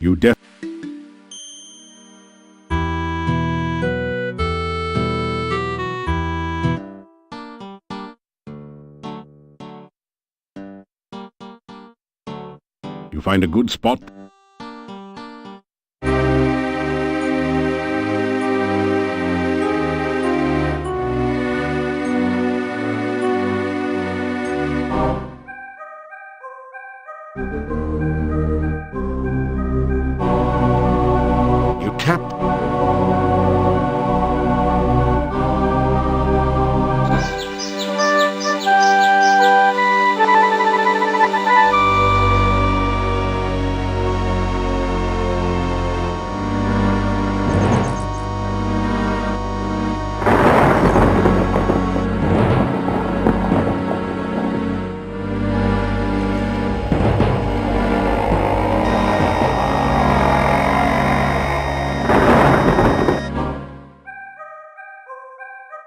You def- You find a good spot? You tap.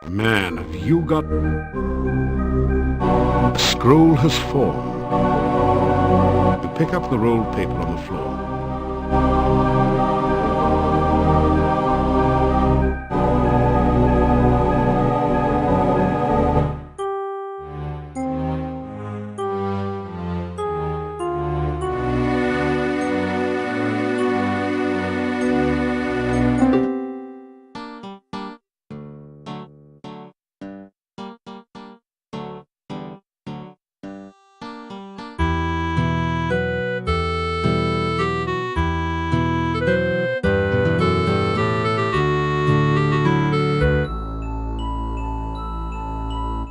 Man, have you got... A scroll has fallen. You pick up the rolled paper on the floor.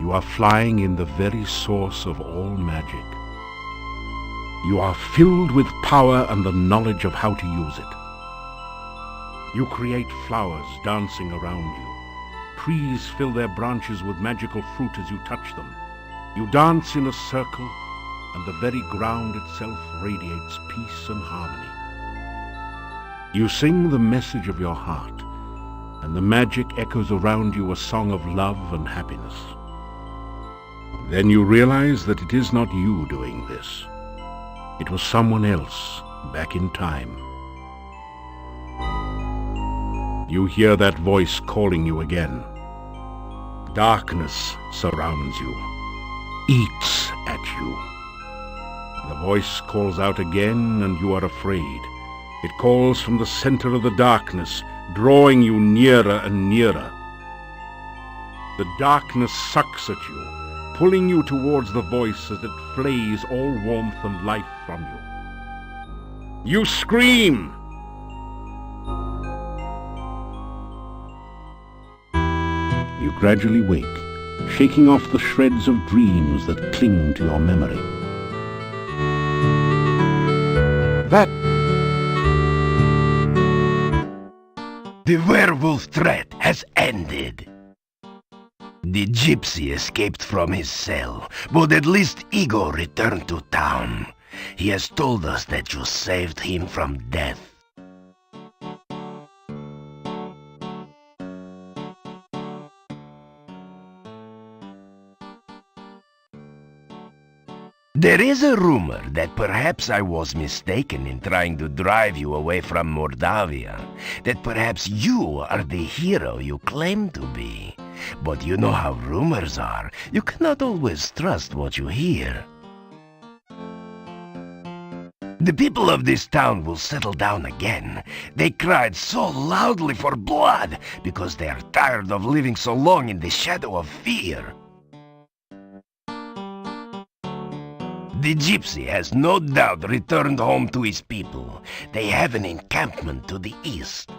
You are flying in the very source of all magic. You are filled with power and the knowledge of how to use it. You create flowers dancing around you. Trees fill their branches with magical fruit as you touch them. You dance in a circle, and the very ground itself radiates peace and harmony. You sing the message of your heart, and the magic echoes around you a song of love and happiness. Then you realize that it is not you doing this. It was someone else back in time. You hear that voice calling you again. Darkness surrounds you, eats at you. The voice calls out again, and you are afraid. It calls from the center of the darkness, drawing you nearer and nearer. The darkness sucks at you, pulling you towards the voice as it flays all warmth and life from you. You scream! You gradually wake, shaking off the shreds of dreams that cling to your memory. The werewolf threat has ended. The gypsy escaped from his cell, but at least Igor returned to town. He has told us that you saved him from death. There is a rumor that perhaps I was mistaken in trying to drive you away from Moldavia, that perhaps you are the hero you claim to be. But you know how rumors are. You cannot always trust what you hear. The people of this town will settle down again. They cried so loudly for blood because they are tired of living so long in the shadow of fear. The gypsy has no doubt returned home to his people. They have an encampment to the east.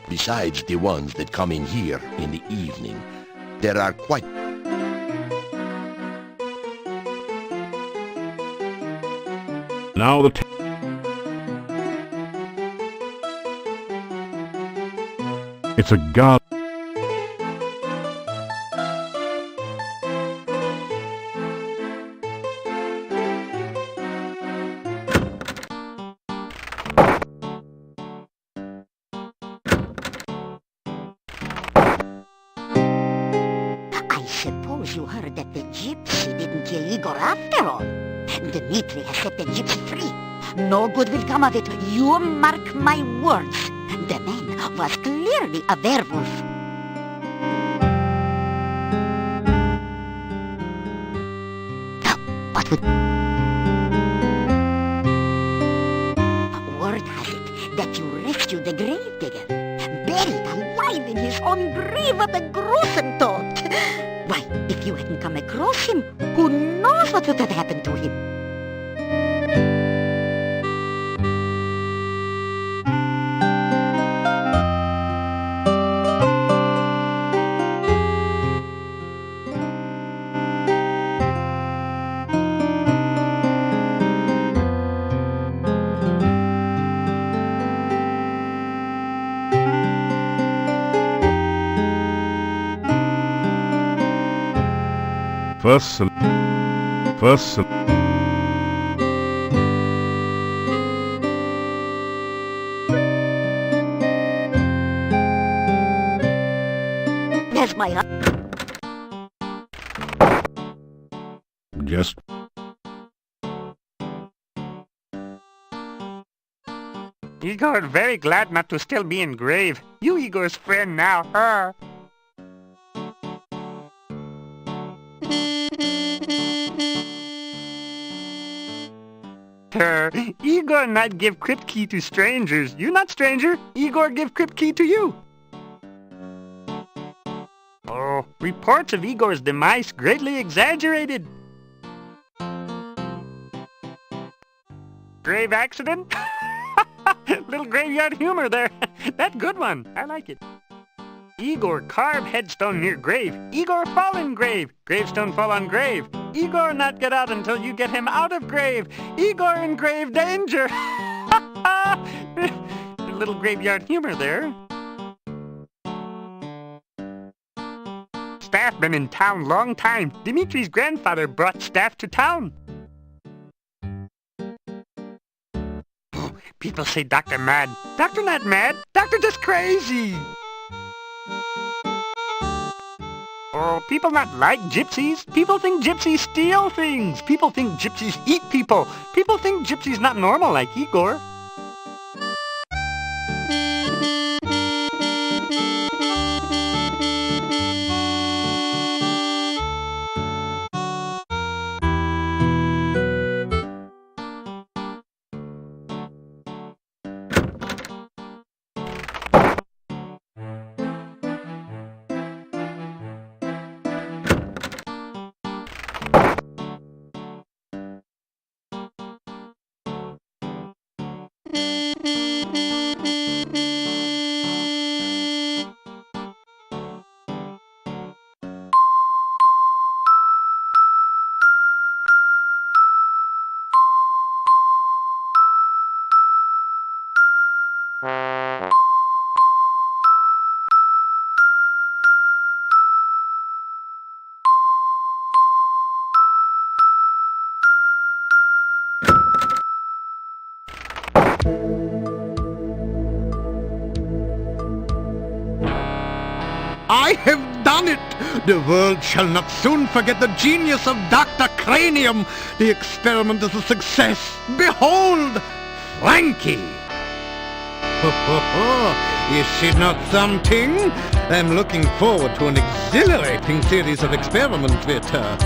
Besides the ones that come in here in the evening, there are quite... Now the... It's a god. hero. Dmitri has set the gypsy free. No good will come of it. You mark my words. The man was clearly a werewolf. What would... Word has it that you rescued the gravedigger, buried alive in his own grave. What a gruesome thought! Why, if you hadn't come across him, who knows what would have happened to him? There's my... Just... Igor very glad not to still be in grave. You Igor's friend now, huh? Igor not give crypt key to strangers. You not stranger. Igor give crypt key to you. Oh, reports of Igor's demise greatly exaggerated. Grave accident? Little graveyard humor there. That good one. I like it. Igor carve headstone near grave. Igor fall in grave. Gravestone fall on grave. Igor not get out until you get him out of grave. Igor in grave danger. A little graveyard humor there. Staff been in town long time. Dimitri's grandfather brought staff to town. Oh, people say Doctor mad. Doctor not mad. Doctor just crazy. Oh, people not like gypsies. People think gypsies steal things. People think gypsies eat people. People think gypsies not normal like Igor. I have done it! The world shall not soon forget the genius of Dr. Cranium. The experiment is a success. Behold, Frankie! Is she not something? I'm looking forward to an exhilarating series of experiments with her.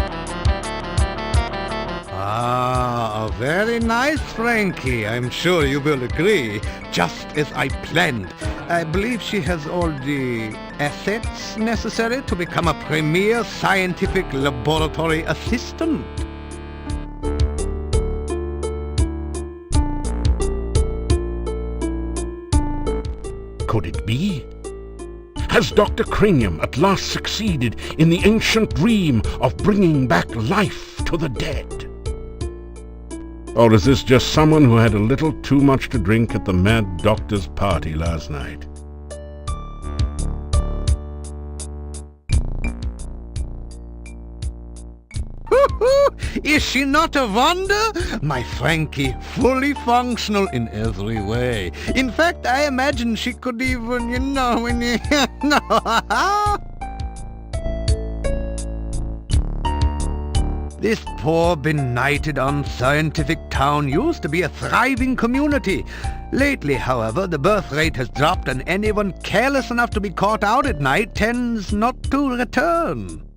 Ah, a very nice Frankie. I'm sure you will agree. Just as I planned. I believe she has all the assets necessary to become a premier scientific laboratory assistant. Could it be? Has Dr. Cranium at last succeeded in the ancient dream of bringing back life to the dead? Or is this just someone who had a little too much to drink at the Mad Doctor's party last night? Is she not a wonder? My Frankie, fully functional in every way. In fact, I imagine she could even, This poor, benighted, unscientific town used to be a thriving community. Lately, however, the birth rate has dropped and anyone careless enough to be caught out at night tends not to return.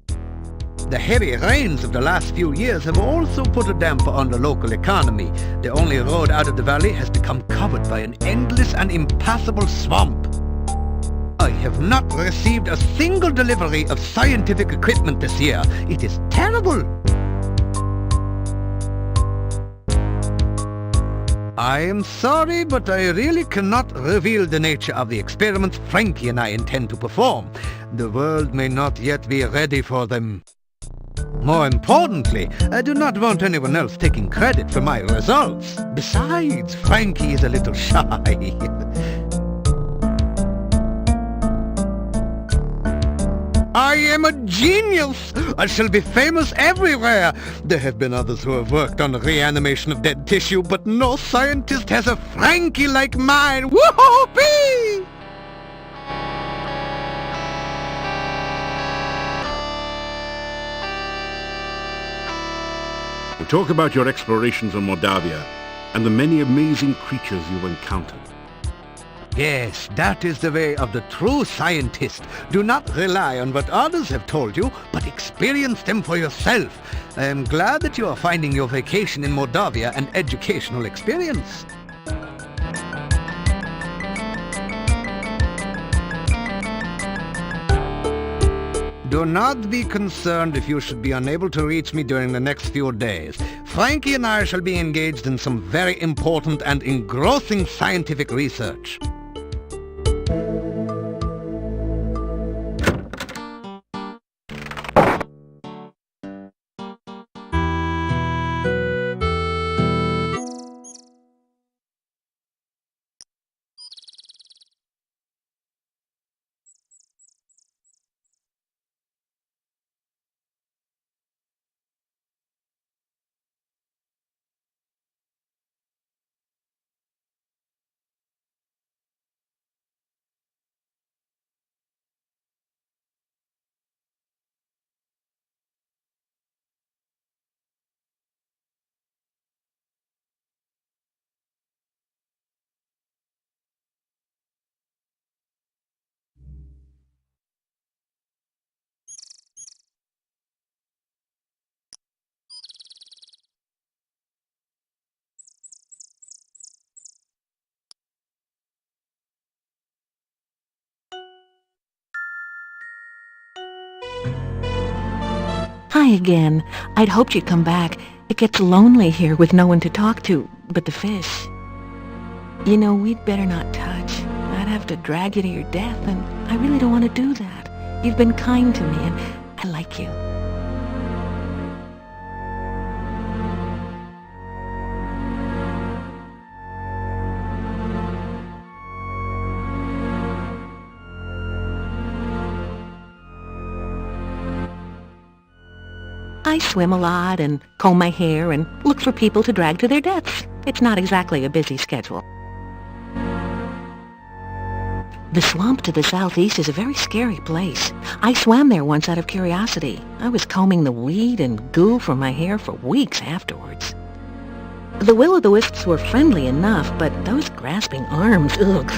The heavy rains of the last few years have also put a damper on the local economy. The only road out of the valley has become covered by an endless and impassable swamp. I have not received a single delivery of scientific equipment this year. It is terrible. I am sorry, but I really cannot reveal the nature of the experiments Frankie and I intend to perform. The world may not yet be ready for them. More importantly, I do not want anyone else taking credit for my results. Besides, Frankie is a little shy. I am a genius! I shall be famous everywhere! There have been others who have worked on the reanimation of dead tissue, but no scientist has a Frankie like mine! Whoopee! We talk about your explorations in Moldavia and the many amazing creatures you've encountered. Yes, that is the way of the true scientist. Do not rely on what others have told you, but experience them for yourself. I am glad that you are finding your vacation in Moldavia an educational experience. Do not be concerned if you should be unable to reach me during the next few days. Frankie and I shall be engaged in some very important and engrossing scientific research. Hi again. I'd hoped you'd come back. It gets lonely here with no one to talk to but the fish. You know, we'd better not touch. I'd have to drag you to your death, and I really don't want to do that. You've been kind to me, and I like you. I swim a lot and comb my hair and look for people to drag to their deaths. It's not exactly a busy schedule. The swamp to the southeast is a very scary place. I swam there once out of curiosity. I was combing the weed and goo from my hair for weeks afterwards. The will-o'-the-wisps were friendly enough, but those grasping arms, ugh.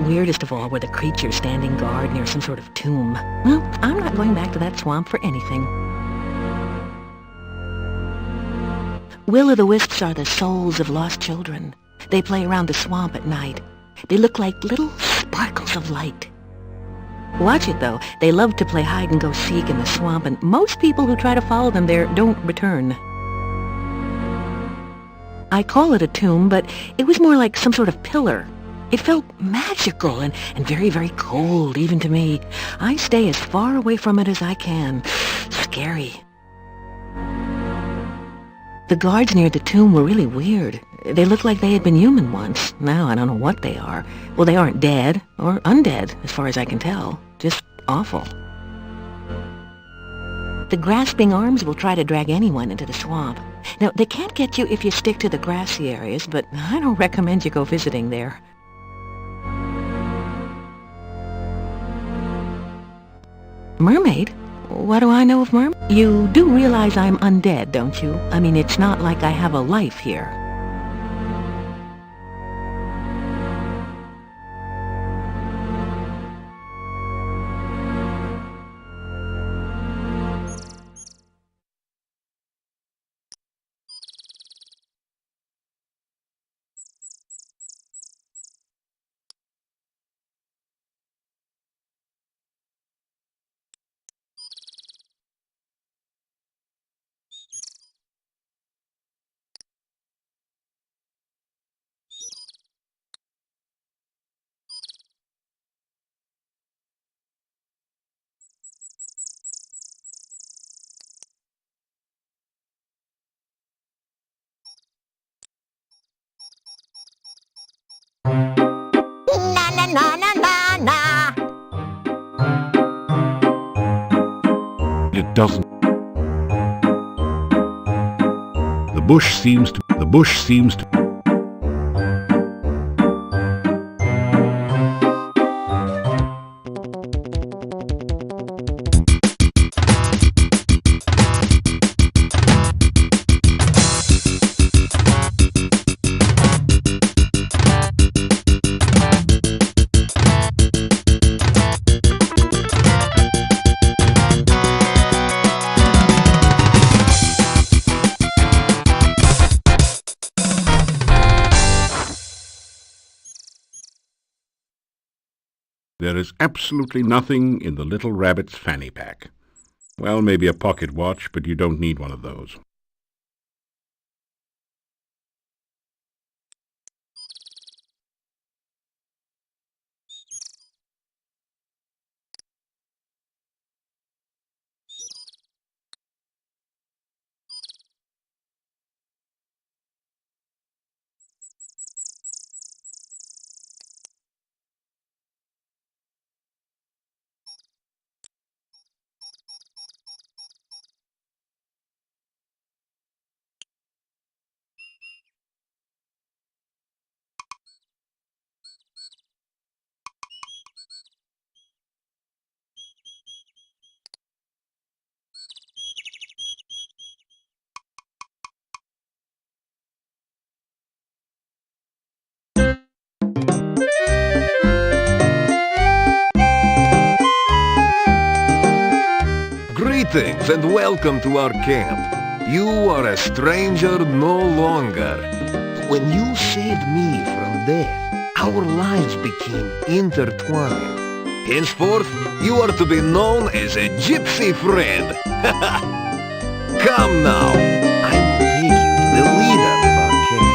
Weirdest of all were the creatures standing guard near some sort of tomb. Well, I'm not going back to that swamp for anything. Will-o'-the-wisps are the souls of lost children. They play around the swamp at night. They look like little sparkles of light. Watch it, though. They love to play hide-and-go-seek in the swamp, and most people who try to follow them there don't return. I call it a tomb, but it was more like some sort of pillar. It felt magical and very, very cold, even to me. I stay as far away from it as I can. Scary. The guards near the tomb were really weird. They looked like they had been human once. Now I don't know what they are. Well, they aren't dead or undead, as far as I can tell. Just awful. The grasping arms will try to drag anyone into the swamp. Now, they can't get you if you stick to the grassy areas, but I don't recommend you go visiting there. Mermaid? What do I know of mermaids? You do realize I'm undead, don't you? I mean, it's not like I have a life here. Na na na na na na. It doesn't. The bush seems to. There is absolutely nothing in the little rabbit's fanny pack. Well, maybe a pocket watch, but you don't need one of those. Greetings and welcome to our camp. You are a stranger no longer. When you saved me from death, our lives became intertwined. Henceforth, you are to be known as a gypsy friend. Come now, I will take you to the leader of our camp.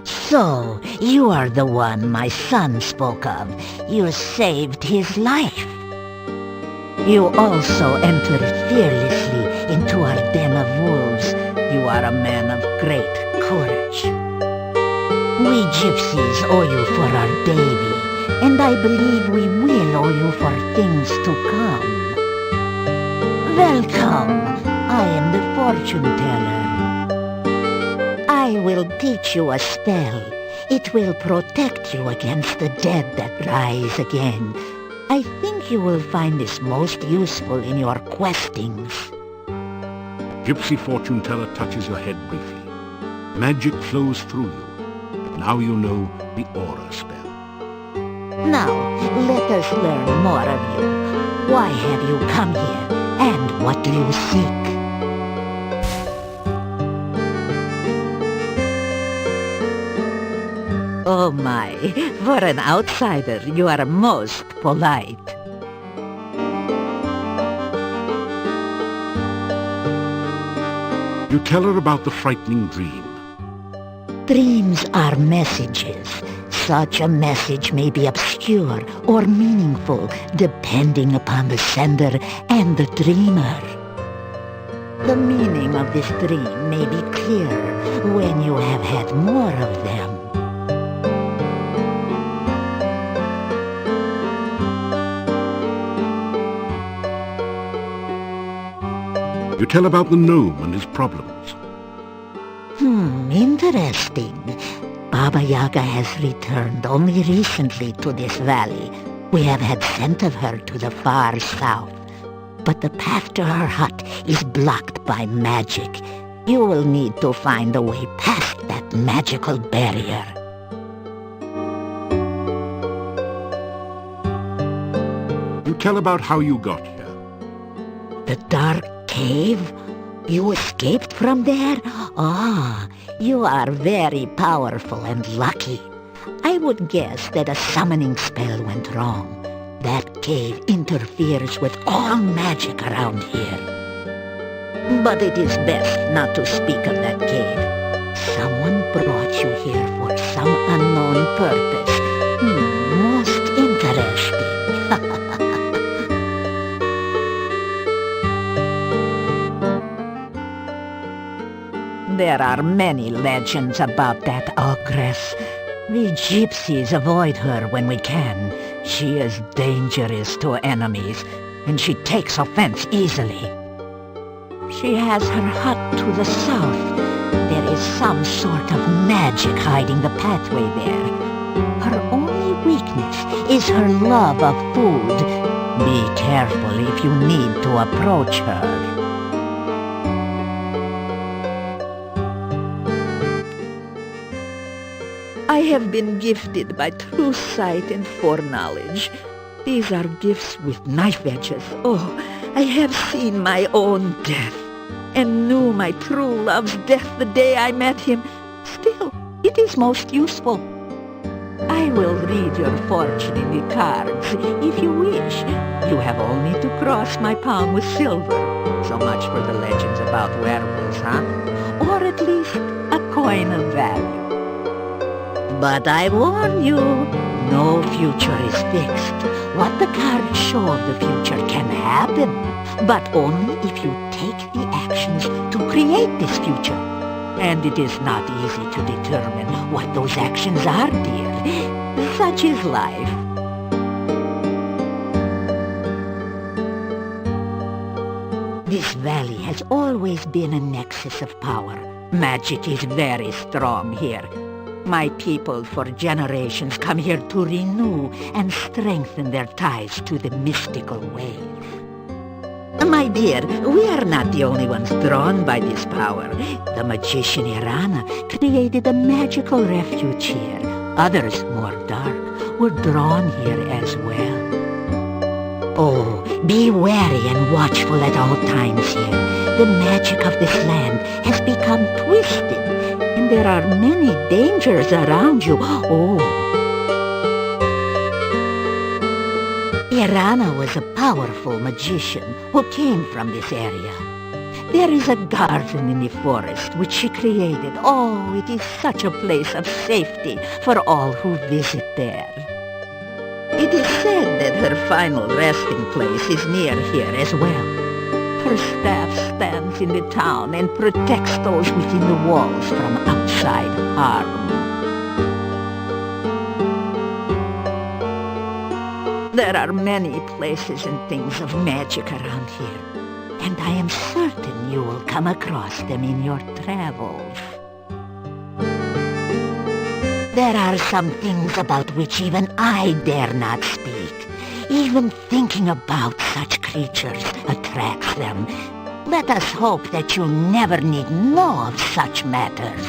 So, you are the one my son spoke of. You saved his life. You also entered fearlessly into our den of wolves. You are a man of great courage. We gypsies owe you for our baby, and I believe we will owe you for things to come. Welcome. I am the fortune teller. I will teach you a spell. It will protect you against the dead that rise again. I think you will find this most useful in your questings. Gypsy fortune teller touches your head briefly. Magic flows through you. Now you know the aura spell. Now, let us learn more of you. Why have you come here, and what do you seek? Oh my, for an outsider, you are most polite. You tell her about the frightening dream. Dreams are messages. Such a message may be obscure or meaningful, depending upon the sender and the dreamer. The meaning of this dream may be clearer when you have had more of them. You tell about the gnome and his problems. Interesting. Baba Yaga has returned only recently to this valley. We have had scent of her to the far south. But the path to her hut is blocked by magic. You will need to find a way past that magical barrier. You tell about how you got here. The dark cave? You escaped from there? Ah, you are very powerful and lucky. I would guess that a summoning spell went wrong. That cave interferes with all magic around here. But it is best not to speak of that cave. Someone brought you here for some unknown purpose. Most interesting. There are many legends about that ogress. We gypsies avoid her when we can. She is dangerous to enemies, and she takes offense easily. She has her hut to the south. There is some sort of magic hiding the pathway there. Her only weakness is her love of food. Be careful if you need to approach her. I have been gifted by true sight and foreknowledge. These are gifts with knife edges. Oh, I have seen my own death, and knew my true love's death the day I met him. Still, it is most useful. I will read your fortune in the cards, if you wish. You have only to cross my palm with silver. So much for the legends about werewolves, huh? Or at least a coin of value. But I warn you, no future is fixed. What the cards show of the future can happen, but only if you take the actions to create this future. And it is not easy to determine what those actions are, dear. Such is life. This valley has always been a nexus of power. Magic is very strong here. My people for generations come here to renew and strengthen their ties to the mystical ways. My dear, we are not the only ones drawn by this power. The magician Irana created a magical refuge here. Others, more dark, were drawn here as well. Oh, be wary and watchful at all times here. The magic of this land has become twisted. There are many dangers around you. Oh. Irana was a powerful magician who came from this area. There is a garden in the forest which she created. Oh, it is such a place of safety for all who visit there. It is said that her final resting place is near here as well. Her staff stands in the town and protects those within the walls from outside harm. There are many places and things of magic around here, and I am certain you will come across them in your travels. There are some things about which even I dare not speak. Even thinking about such creatures attracts them. Let us hope that you never need know of such matters.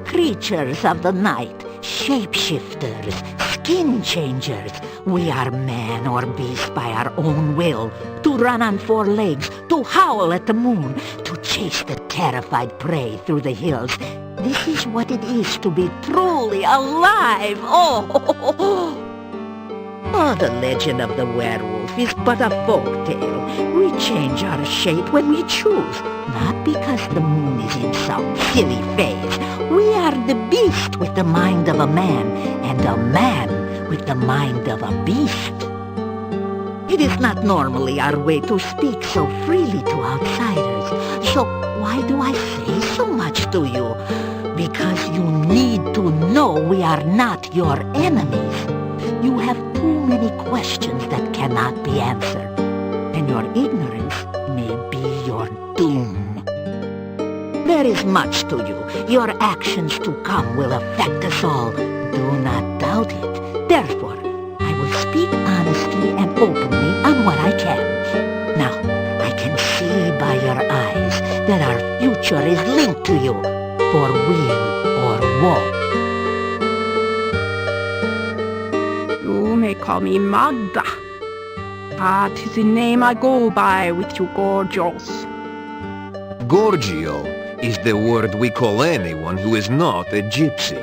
Creatures of the night, shapeshifters, skin changers. We are man or beast by our own will, to run on four legs, to howl at the moon, to chase the terrified prey through the hills. This is what it is to be truly alive. Oh, the legend of the werewolf is but a folk tale. We change our shape when we choose, not because the moon is in some silly phase. We are the beast with the mind of a man, and a man with the mind of a beast. It is not normally our way to speak so freely to outsiders. So why do I say so much to you? Because you need to know we are not your enemies. You have too many questions that cannot be answered, and your ignorance may be be your doom. There is much to you. Your actions to come will affect us all. Do not doubt it. Therefore, I will speak honestly and openly on what I can. Now, I can see by your eyes that our future is linked to you, for weal or woe. You may call me Magda. That is the name I go by with you Gorgios. Gorgio is the word we call anyone who is not a gypsy.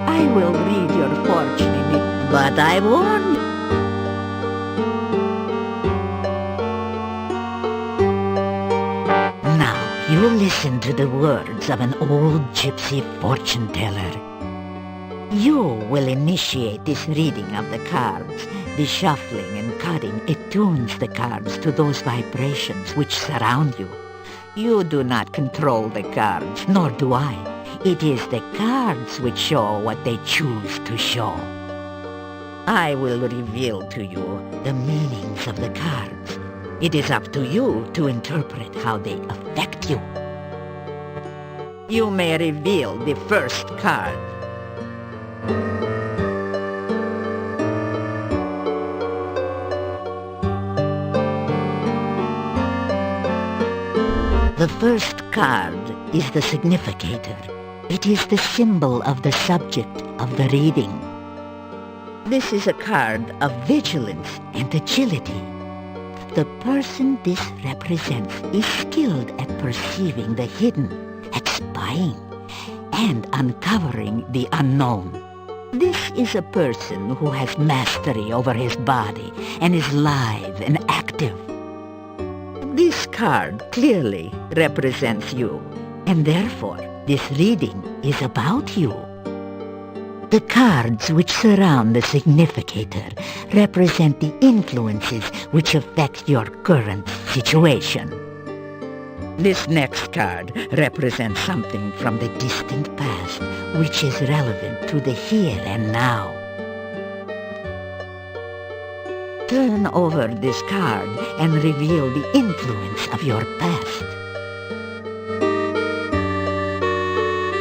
I will read your fortune in it, but I warn you. Now, you listen to the words of an old gypsy fortune teller. You will initiate this reading of the cards. The shuffling and cutting attunes the cards to those vibrations which surround you. You do not control the cards, nor do I. It is the cards which show what they choose to show. I will reveal to you the meanings of the cards. It is up to you to interpret how they affect you. You may reveal the first card. The first card is the significator. It is the symbol of the subject of the reading. This is a card of vigilance and agility. The person this represents is skilled at perceiving the hidden, at spying, and uncovering the unknown. This is a person who has mastery over his body and is lithe and active. This card clearly represents you, and therefore this reading is about you. The cards which surround the significator represent the influences which affect your current situation. This next card represents something from the distant past which is relevant to the here and now. Turn over this card and reveal the influence of your past.